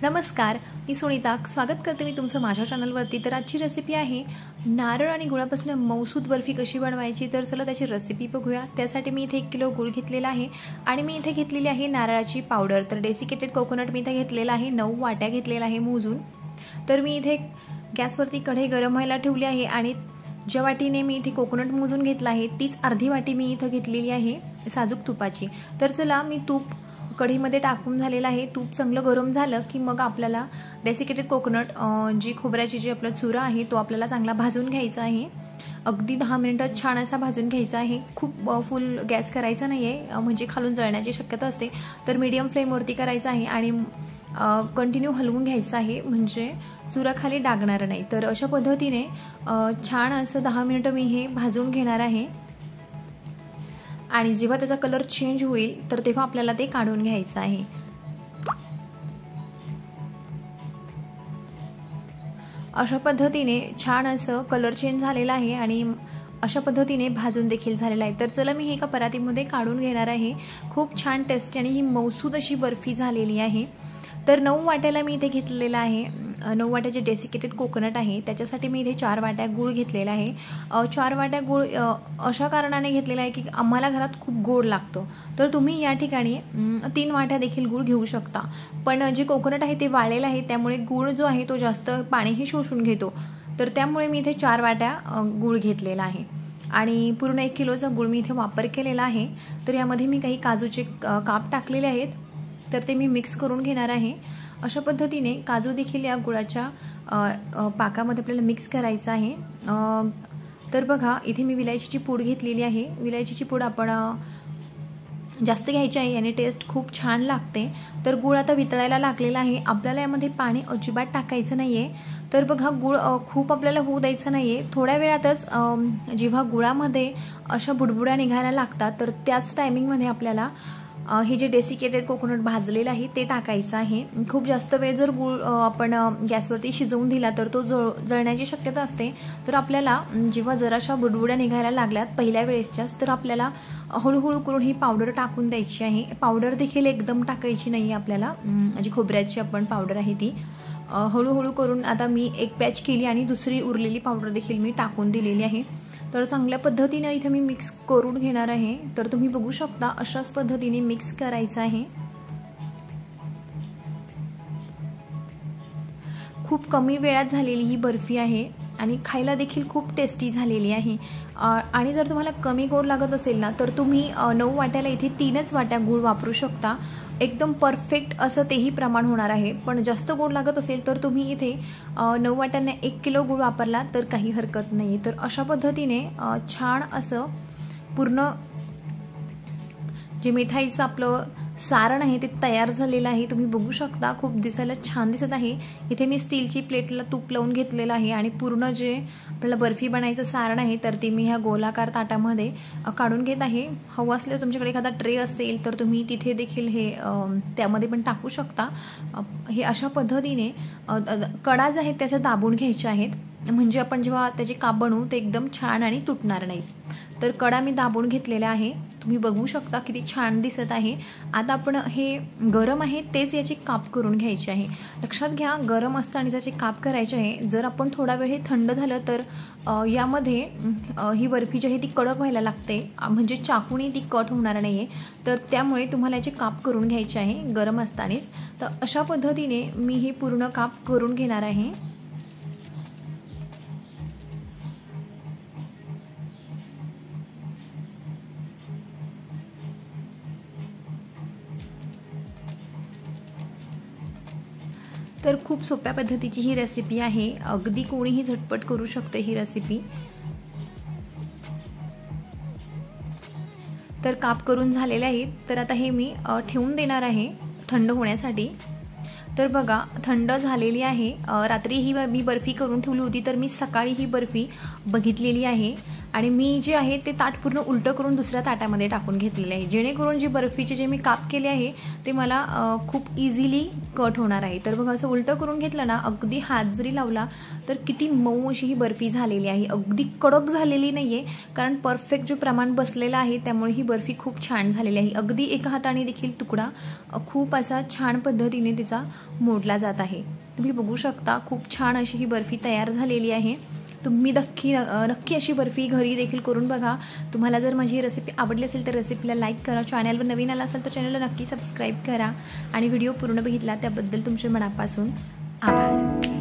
नमस्कार, मी सुनीता स्वागत करते मी तुमचं माझ्या चॅनलवरती। तर आजची रेसिपी आहे नारळ आणि गुळापासून मौसूद बर्फी कशी बनवायची। तर चला त्याची रेसिपी बघूया। त्यासाठी मी इथे 1 किलो गुळ घेतलेला आहे आणि मी इथे घेतलेली आहे नारळाची पावडर। तर डेसिकेटेड कोकोनट मी इथे घेतलेला आहे, 9 वाट्या घेतलेला आहे मोजून। तर मी इथे गॅसवरती कढई गरम व्हायला ठेवली आहे आणि ज्या वाटीने मी इथे कोकोनट मोजून घेतला आहे तीच अर्धी वाटी मी इथे घेतलेली आहे साजूक तुपाची। तर चला मी तूप कढईमध्ये टाकून झालेला आहे। तूप चांगलं गरम झालं की मग आपल्याला डेसिकेटेड कोकोनट जी खोबऱ्याची जी आपला चुरा आहे तो आपल्याला चांगला भाजून घ्यायचा आहे। अगदी 10 मिनिटं छान असा भाजून घ्यायचा आहे। खूप फुल गॅस करायचा नाहीये, म्हणजे खालून जळण्याची शक्यता असते। तर मीडियम फ्लेमवरती करायचा आहे आणि कंटिन्यू हलवून घ्यायचं आहे, म्हणजे चुरा खाली डागणार नाही। तर अशा पद्धतीने छान असं 10 मिनिटं मी हे भाजून घेणार आहे आणि जेव्हा त्याचा कलर चेंज होईल तर तेव्हा आपल्याला ते काढून घ्यायचं आहे। अशा पद्धतीने छान असं कलर चेंज झालेला आहे आणि अशा पद्धतीने भाजून देखील झालेला आहे। तर चला मी हे एका परातीमध्ये काढून घेणार आहे। खूप छान टेस्टी आणि ही मौसूद अशी बर्फी झालेली आहे। तर 9 वाट्याला मी इथे घेतलेला आहे, 9 वाट्याचे डेसिकेटेड कोकोनट आहे, त्याच्यासाठी मी इथे 4 वाट्या गूळ घेतलेला आहे। 4 वाट्या गूळ अशा कारणाने घेतलेला आहे की आम्हाला घरात खूप गोड लागतो। तर तुम्ही या ठिकाणी 3 वाट्या देखील गूळ घेऊ शकता, पण जे कोकोनट आहे ते वाळलेलं आहे त्यामुळे गूळ जो आहे तो जास्त पाणीही शोषून घेतो। तर त्यामुळे मी इथे 4 वाट्या गूळ घेतलेला आहे आणि पूर्ण 1 किलोचा गूळ मी इथे वापर केलेला आहे। तर यामध्ये मी काही काजूचे काप टाकलेले आहेत, तर ते मी मिक्स करून घेणार आहे। अशा पद्धतीने काजू देखील या गुळाच्या पाकामध्ये आपल्याला मिक्स करायचं आहे। तर बघा इथे मी विलायचीची पूड घेतलेली आहे। विलायचीची पूड आपण जास्त घ्यायची आहे, याने टेस्ट खूप छान लागते। तर गूळ आता वितळायला लागलेला आहे, आपल्याला यामध्ये पाणी अजिबात टाकायचं नाहीये। तर बघा गूळ खूप आपल्याला होऊ द्यायचं नाहीये। थोड्या वेळातच जेव्हा गुळामध्ये अशा बुडबुड्या निघायला लागतात तर त्याच टायमिंगमध्ये आपल्याला हे जे डेसिकेटेड कोकोनट भाजलेलं आहे ते टाकायचं आहे। खूप जास्त वेळ जर गूळ आपण गॅसवरती शिजवून दिला तर तो जळण्याची शक्यता असते। तर आपल्याला जेव्हा जराशा बुडबुड्या निघायला लागल्यात पहिल्या वेळेसच्याच तर आपल्याला हळूहळू करून ही पावडर टाकून द्यायची आहे। पावडर देखील एकदम टाकायची नाही आपल्याला, जी खोबऱ्याची आपण पावडर आहे ती हळूहळू करून आता मी एक बॅच केली आणि दुसरी उरलेली पावडर देखील मी टाकून दिलेली आहे। तर चांगल्या पद्धतीने इथे मी मिक्स करून घेणार आहे। तर तुम्ही बघू शकता अशाच पद्धतीने मिक्स करायचं आहे। खूप कमी वेळात झालेली ही बर्फी आहे आणि खायला देखील खूप टेस्टी झालेली आहे। आणि जर तुम्हाला कमी गोड लागत असेल ना तर तुम्ही 9 वाट्याला इथे 3च वाट्या गूळ वापरू शकता, एकदम परफेक्ट असं तेही प्रमाण होणार आहे। पण जास्त गोड लागत असेल तर तुम्ही इथे 9 वाट्यांना 1 किलो गूळ वापरला तर काही हरकत नाही। तर अशा पद्धतीने छान असं पूर्ण जे मिठाईचं आपलं सारण आहे ते तयार झालेलं आहे। तुम्ही बघू शकता खूप दिसायला छान दिसत आहे। इथे मी स्टीलची प्लेटला तूप लावून घेतलेलं आहे आणि पूर्ण जे आपल्याला बर्फी बनायचं सारण आहे तर ते मी ह्या गोलाकार ताटामध्ये काढून घेत आहे। हवं असल्यास तुमच्याकडे एखादा ट्रे असेल तर तुम्ही तिथे देखील हे त्यामध्ये पण टाकू शकता। हे अशा पद्धतीने कडा जे आहेत त्याच्या दाबून घ्यायच्या आहेत, म्हणजे आपण जेव्हा त्याचे काप बनवू ते एकदम छान आणि तुटणार नाही। तर कडा मी दाबून घेतलेला आहे, तुम्ही बघू शकता किती छान दिसत आहे। आता आपण हे गरम आहे तेच याचे काप करून घ्यायचे आहे। लक्षात घ्या गरम असताना त्याचे काप करायचे आहे। जर आपण थोडा वेळ हे थंड झालं तर यामध्ये ही बर्फी जी आहे ती कडक व्हायला लागते, म्हणजे चाकूने ती कट होणार नाहीये। तर त्यामुळे तुम्हाला याचे काप करून घ्यायचे आहे गरम असतानाच। तर अशा पद्धतीने मी हे पूर्ण काप करून घेणार आहे। तर खूप सोप्या पद्धतीची ही रेसिपी आहे, अगदी कोणीही झटपट करू शकते ही रेसिपी। तर काप करून झालेले आहेत, तर आता हे मी ठेवून देणार आहे थंड होण्यासाठी। तर बघा थंड झालेली आहे। रात्री ही मी बर्फी करून ठेवली होती, तर मी सकाळी ही बर्फी बघितलेली आहे आणि मी जे आहे ते ताट पूर्ण उलटं करून दुसऱ्या ताटामध्ये टाकून घेतलेले आहे, जेणेकरून जी बर्फीचे जे मी काप केले आहे ते मला खूप इझिली कट होणार आहे। तर बघा असं उलटं करून घेतलं ना, अगदी हात जरी लावला तर किती मऊ अशी ही बर्फी झालेली आहे, अगदी कडक झालेली नाही आहे, कारण परफेक्ट जे प्रमाण बसलेलं आहे त्यामुळे ही बर्फी खूप छान झालेली आहे। अगदी एका हाताने देखील तुकडा खूप असा छान पद्धतीने तिचा मोडला जात आहे। तुम्ही बघू शकता खूप छान अशी ही बर्फी तयार झालेली आहे। तुम्ही नक्की अशी बर्फी घरी देखील करून बघा। तुम्हाला जर माझी रेसिपी आवडली असेल तर रेसिपीला लाईक करा, चॅनलवर नवीन आला असाल तर चॅनलला नक्की सबस्क्राईब करा आणि व्हिडिओ पूर्ण बघितला त्याबद्दल तुमचे मनापासून आभार।